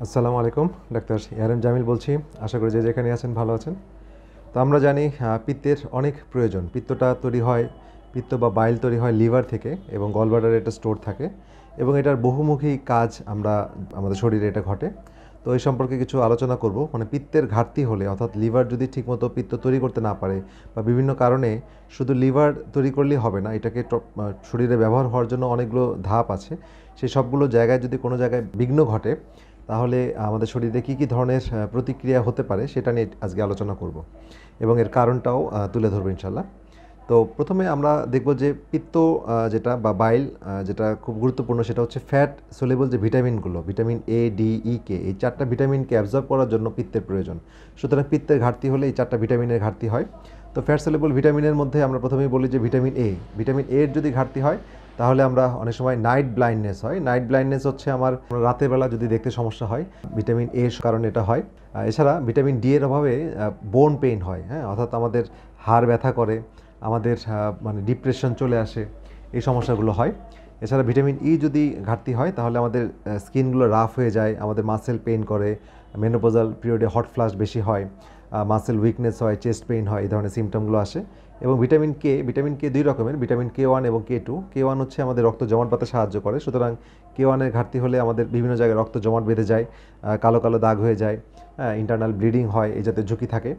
আসসালামু আলাইকুম। Doctor ARM Jamil বলছি। আশা করি যে যেখানে আছেন ভালো আছেন। তো আমরা জানি পিত্তের অনেক প্রয়োজন। পিত্তটা তৈরি হয়, পিত্ত বা বাইল তৈরি হয় লিভার থেকে এবং গলব্লাডারে এটা স্টোর থাকে এবং এটার বহুমুখী কাজ আমাদের শরীরে এটা ঘটে। তো এই সম্পর্কে কিছু আলোচনা করব। মানে পিত্তের ঘাটতি হলে অর্থাৎ লিভার যদি ঠিকমতো পিত্ত তৈরি করতে না পারে বা বিভিন্ন কারণে শুধু লিভার তৈরি করলেই হবে না, এটাকে শরীরে ব্যবহার হওয়ার জন্য অনেকগুলো ধাপ আছে। সেই সবগুলো জায়গায় যদি কোনো জায়গায় বিঘ্ন ঘটে তাহলে আমাদের শরীরে কী কী ধরনের প্রতিক্রিয়া হতে পারে সেটা নিয়ে আজকে আলোচনা করব এবং এর কারণটাও তুলে ধরবো ইনশাল্লাহ। তো প্রথমে আমরা দেখব যে পিত্ত যেটা বা বাইল যেটা খুব গুরুত্বপূর্ণ সেটা হচ্ছে ফ্যাট সলিবল যে ভিটামিনগুলো, ভিটামিন এ ডি ই কে, এই চারটা ভিটামিনকে অ্যাবজর্ব করার জন্য পিত্তের প্রয়োজন। সুতরাং পিত্তের ঘাটতি হলে এই চারটা ভিটামিনের ঘাটতি হয়। তো ফ্যাট সলিবল ভিটামিনের মধ্যে আমরা প্রথমেই বলি যে ভিটামিন এর যদি ঘাটতি হয় তাহলে আমরা অনেক সময় নাইট ব্লাইন্ডনেস হয়। নাইট ব্লাইন্ডনেস হচ্ছে আমার রাতের বেলা যদি দেখতে সমস্যা হয়, ভিটামিন এর কারণে এটা হয়। এছাড়া ভিটামিন ডি এর অভাবে বোন পেইন হয়, হ্যাঁ, অর্থাৎ আমাদের হাড় ব্যথা করে, আমাদের মানে ডিপ্রেশন চলে আসে, এই সমস্যাগুলো হয়। এছাড়া ভিটামিন ই যদি ঘাটতি হয় তাহলে আমাদের স্কিনগুলো রাফ হয়ে যায়, আমাদের মাসেল পেইন করে, মেনোপজাল পিরিয়ডে হট ফ্লাশ বেশি হয়, মাসেল উইকনেস হয়, চেস্ট পেইন হয়, এই ধরনের সিমটমগুলো আসে। এবং ভিটামিন কে দুই রকমের, ভিটামিন K1 এবং K2। K1 হচ্ছে আমাদের রক্ত জমাট বাঁধতে সাহায্য করে। সুতরাং K1-এর ঘাটতি হলে আমাদের বিভিন্ন জায়গায় রক্ত জমাট বেঁধে যায়, কালো কালো দাগ হয়ে যায়, হ্যাঁ, ইন্টারনাল ব্লিডিং হয়, এই জাতীয় ঝুঁকি থাকে।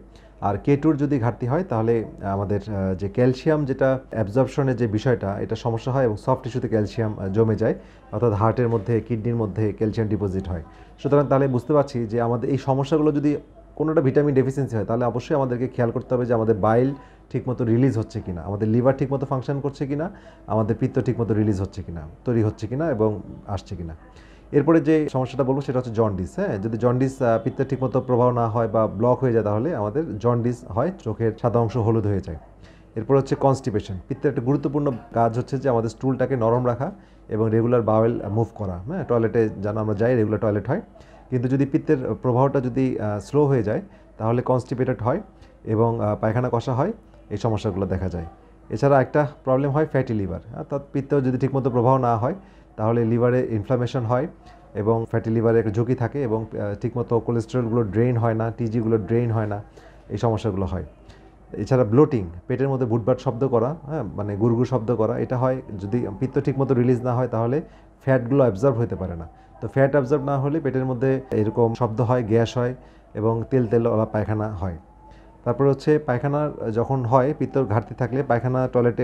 আর K2-র যদি ঘাটতি হয় তাহলে আমাদের যে ক্যালসিয়াম যেটা অ্যাবজর্পশনের যে বিষয়টা, এটা সমস্যা হয় এবং সফট টিস্যুতে ক্যালসিয়াম জমে যায়, অর্থাৎ হার্টের মধ্যে, কিডনির মধ্যে ক্যালসিয়াম ডিপোজিট হয়। সুতরাং তাহলে বুঝতে পারছি যে আমাদের এই সমস্যাগুলো যদি কোনোটা ভিটামিন ডেফিসিয়েন্সি হয় তাহলে অবশ্যই আমাদেরকে খেয়াল করতে হবে যে আমাদের বাইল ঠিকমতো রিলিজ হচ্ছে কিনা, আমাদের লিভার ঠিকমতো ফাংশন করছে কিনা, আমাদের পিত্ত ঠিকমতো রিলিজ হচ্ছে কিনা, তৈরি হচ্ছে কিনা এবং আসছে কিনা। এরপরে যে সমস্যাটা বলবো সেটা হচ্ছে জন্ডিস। হ্যাঁ, যদি জন্ডিস পিত্তের ঠিকমতো প্রভাব না হয় বা ব্লক হয়ে যায় তাহলে আমাদের জন্ডিস হয়, চোখের সাদা অংশ হলুদ হয়ে যায়। এরপর হচ্ছে কনস্টিপেশন। পিত্তের একটা গুরুত্বপূর্ণ কাজ হচ্ছে যে আমাদের স্টুলটাকে নরম রাখা এবং রেগুলার বাওয়েল মুভ করা। হ্যাঁ, টয়লেটে যেন আমরা যাই রেগুলার টয়লেট হয়। কিন্তু যদি পিত্তের প্রবাহটা যদি স্লো হয়ে যায় তাহলে কনস্টিপেটেড হয় এবং পায়খানা কষা হয়, এই সমস্যাগুলো দেখা যায়। এছাড়া একটা প্রবলেম হয় ফ্যাটি লিভার, অর্থাৎ পিত্ত যদি ঠিকমতো প্রবাহ না হয় তাহলে লিভারে ইনফ্লামেশন হয় এবং ফ্যাটি লিভারে একটা ঝুঁকি থাকে এবং ঠিকমতো কোলেস্টেরলগুলো ড্রেন হয় না, টিজিগুলো ড্রেন হয় না, এই সমস্যাগুলো হয়। এছাড়া ব্লোটিং, পেটের মধ্যে বুটবাট শব্দ করা, হ্যাঁ, মানে গুড়গুড় শব্দ করা, এটা হয় যদি পিত্ত ঠিকমতো রিলিজ না হয় তাহলে ফ্যাটগুলো অ্যাবজর্ব হতে পারে না। তো ফ্যাট অ্যাবজর্ব না হলে পেটের মধ্যে এরকম শব্দ হয়, গ্যাস হয় এবং তেল তেলওয়ালা পায়খানা হয়। তারপর হচ্ছে পায়খানা যখন হয়, পিত্তর ঘাটতি থাকলে পায়খানা টয়লেটে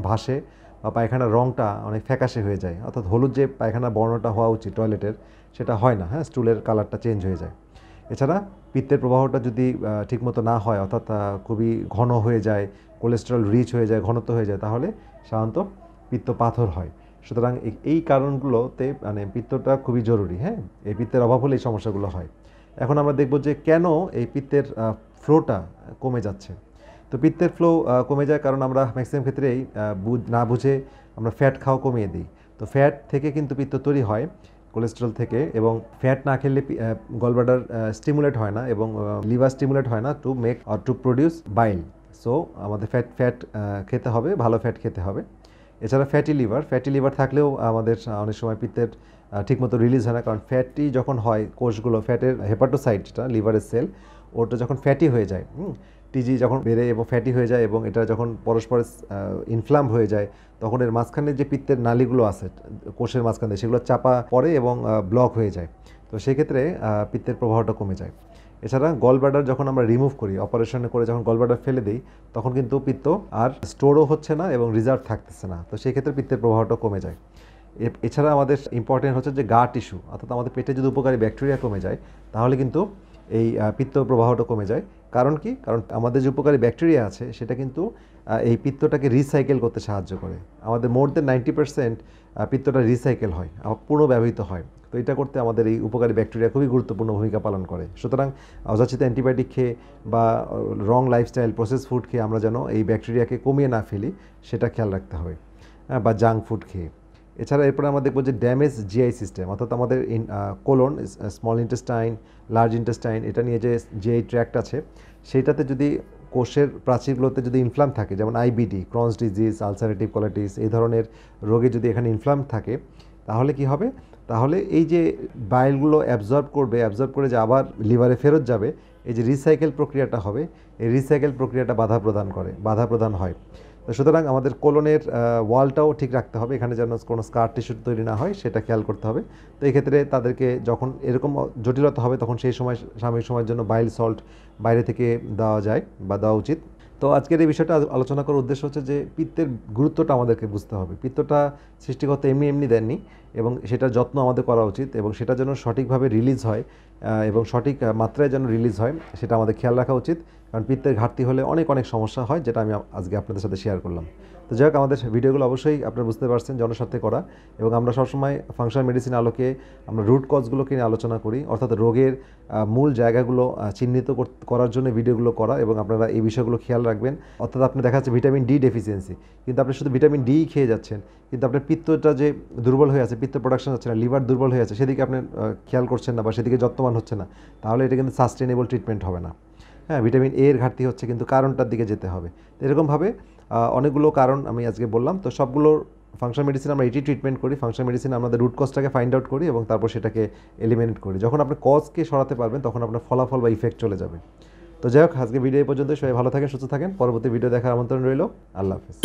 ভাসে বা পায়খানার রঙটা অনেক ফ্যাকাশে হয়ে যায়, অর্থাৎ হলুদ যে পায়খানা বর্ণটা হওয়া উচিত টয়লেটের সেটা হয় না, হ্যাঁ, স্টুলের কালারটা চেঞ্জ হয়ে যায়। এছাড়া পিত্তের প্রবাহটা যদি ঠিকমতো না হয়, অর্থাৎ খুবই ঘন হয়ে যায়, কোলেস্টেরল রিচ হয়ে যায়, ঘনত্ব হয়ে যায়, তাহলে সাধারণত পিত্ত পাথর হয়। সুতরাং এই কারণগুলোতে মানে পিত্তটা খুবই জরুরি। হ্যাঁ, এই পিত্তের অভাব হলে এই সমস্যাগুলো হয়। এখন আমরা দেখব যে কেন এই পিত্তের ফ্লোটা কমে যাচ্ছে। তো পিত্তের ফ্লো কমে যায় কারণ আমরা ম্যাক্সিমাম ক্ষেত্রেই না বুঝে আমরা ফ্যাট খাওয়া কমিয়ে দিই। তো ফ্যাট থেকে কিন্তু পিত্ত তৈরি হয়, কোলেস্টেরল থেকে, এবং ফ্যাট না খেলে গলব্লাডার স্টিমুলেট হয় না এবং লিভার স্টিমুলেট হয় না to make or to produce bile. So আমাদের ফ্যাট খেতে হবে, ভালো ফ্যাট খেতে হবে। এছাড়া ফ্যাটি লিভার থাকলেও আমাদের অনেক সময় পিত্তের ঠিকমতো রিলিজ হয় না, কারণ ফ্যাটি যখন হয় কোষগুলো, ফ্যাটের হেপাটোসাইট যেটা লিভারের সেল, ওটা যখন ফ্যাটি হয়ে যায়, টিজি যখন বেড়ে এবং ফ্যাটি হয়ে যায় এবং এটা যখন পরস্পর ইনফ্লাম হয়ে যায় তখন এর মাঝখানে যে পিত্তের নালীগুলো আছে কোষের মাঝখানে সেগুলো চাপা পড়ে এবং ব্লক হয়ে যায়। তো সেক্ষেত্রে পিত্তের প্রবাহটা কমে যায়। এছাড়া গলব্লাডার যখন আমরা রিমুভ করি, অপারেশন করে যখন গলব্লাডার ফেলে দিই তখন কিন্তু পিত্ত আর স্টোরও হচ্ছে না এবং রিজার্ভ থাকতেছে না, তো সেক্ষেত্রে পিত্তের প্রবাহটা কমে যায়। এছাড়া আমাদের ইম্পর্টেন্ট হচ্ছে যে গা টিস্যু, অর্থাৎ আমাদের পেটে যদি উপকারী ব্যাকটেরিয়া কমে যায় তাহলে কিন্তু এই পিত্ত প্রবাহটা কমে যায়। কারণ কি? কারণ আমাদের যে উপকারী ব্যাকটেরিয়া আছে সেটা কিন্তু এই পিত্তটাকে রিসাইকেল করতে সাহায্য করে। আমাদের মোর দেন 90% পিত্তটা রিসাইকেল হয়, পুনর্ব্যবহৃত হয়। তো এটা করতে আমাদের এই উপকারী ব্যাকটেরিয়া খুবই গুরুত্বপূর্ণ ভূমিকা পালন করে। সুতরাং অযাচিত অ্যান্টিবায়োটিক খেয়ে বা রং লাইফস্টাইল প্রসেস ফুড খেয়ে আমরা যেন এই ব্যাকটেরিয়াকে কমিয়ে না ফেলি সেটা খেয়াল রাখতে হবে, বা জাঙ্ক ফুড খেয়ে। এছাড়া এরপরে আমরা দেখব যে ড্যামেজ জিআই সিস্টেম, অর্থাৎ আমাদের colon, small intestine, large intestine, এটা নিয়ে যে জিআই ট্র্যাক্ট আছে সেইটাতে যদি কোষের প্রাচীরগুলোতে যদি ইনফ্লাম থাকে, যেমন IBD, Crohn's disease, ulcerative colitis, এই ধরনের রোগে যদি এখানে ইনফ্লাম থাকে তাহলে কি হবে, তাহলে এই যে বাইলগুলো অ্যাবজর্ব করে যে আবার লিভারে ফেরত যাবে, এই যে রিসাইকেল প্রক্রিয়াটা হবে, এই রিসাইকেল প্রক্রিয়াটা বাধা প্রদান হয়। তো সুতরাং আমাদের কোলনের ওয়ালটাও ঠিক রাখতে হবে, এখানে যেন কোনো স্কার টিস্যু তৈরি না হয় সেটা খেয়াল করতে হবে। তো এই ক্ষেত্রে তাদেরকে যখন এরকম জটিলতা হবে তখন সেই সময় সাময়িক সময়ের জন্য বাইল সল্ট বাইরে থেকে দেওয়া যায় বা দেওয়া উচিত। তো আজকের এই বিষয়টা আলোচনা করার উদ্দেশ্য হচ্ছে যে পিত্তের গুরুত্বটা আমাদেরকে বুঝতে হবে। পিত্তটা সৃষ্টিকর্তা এমনি দেননি এবং সেটার যত্ন আমাদের করা উচিত এবং সেটা যেন সঠিকভাবে রিলিজ হয় এবং সঠিক মাত্রায় যেন রিলিজ হয় সেটা আমাদের খেয়াল রাখা উচিত। কারণ পিত্তের ঘাটতি হলে অনেক সমস্যা হয়, যেটা আমি আজকে আপনাদের সাথে শেয়ার করলাম। তো যাই হোক, আমাদের ভিডিওগুলো অবশ্যই আপনারা বুঝতে পারছেন জনস্বার্থে করা, এবং আমরা সবসময় ফাংশনাল মেডিসিন আলোকে আমরা রুট কজগুলোকে নিয়ে আলোচনা করি, অর্থাৎ রোগের মূল জায়গাগুলো চিহ্নিত করার জন্য ভিডিওগুলো করা, এবং আপনারা এই বিষয়গুলো খেয়াল রাখবেন। অর্থাৎ আপনি দেখা যাচ্ছে ভিটামিন ডি ডেফিসিয়েন্সি, কিন্তু আপনি শুধু ভিটামিন ডি খেয়ে যাচ্ছেন, কিন্তু আপনার পিত্তটা যে দুর্বল হয়ে আছে, পিত্ত প্রোডাকশন হচ্ছে না, লিভার দুর্বল হয়ে আছে, সেদিকে আপনি খেয়াল করছেন না বা সেদিকে যত্নবান হচ্ছে না, তাহলে এটা কিন্তু সাস্টেনেবল ট্রিটমেন্ট হবে না। হ্যাঁ, ভিটামিন এ এর ঘাটতি হচ্ছে, কিন্তু কারণটার দিকে যেতে হবে। তো এরকমভাবে অনেকগুলো কারণ আমি আজকে বললাম। তো সবগুলোর ফাংশনাল মেডিসিন আমরা এটি ট্রিটমেন্ট করি। ফাংশনাল মেডিসিন আমাদের রুট কজটাকে ফাইন্ড আউট করি এবং তারপর সেটাকে এলিমিনেট করি। যখন আপনি কজকে সরাতে পারবেন তখন আপনার ফলাফল বা ইফেক্ট চলে যাবে। তো যাই হোক, আজকে ভিডিও এই পর্যন্ত। সবাই ভালো থাকেন, সুস্থ থাকেন। পরবর্তী ভিডিও দেখার আমন্ত্রণ রইল। আল্লাহ হাফেজ।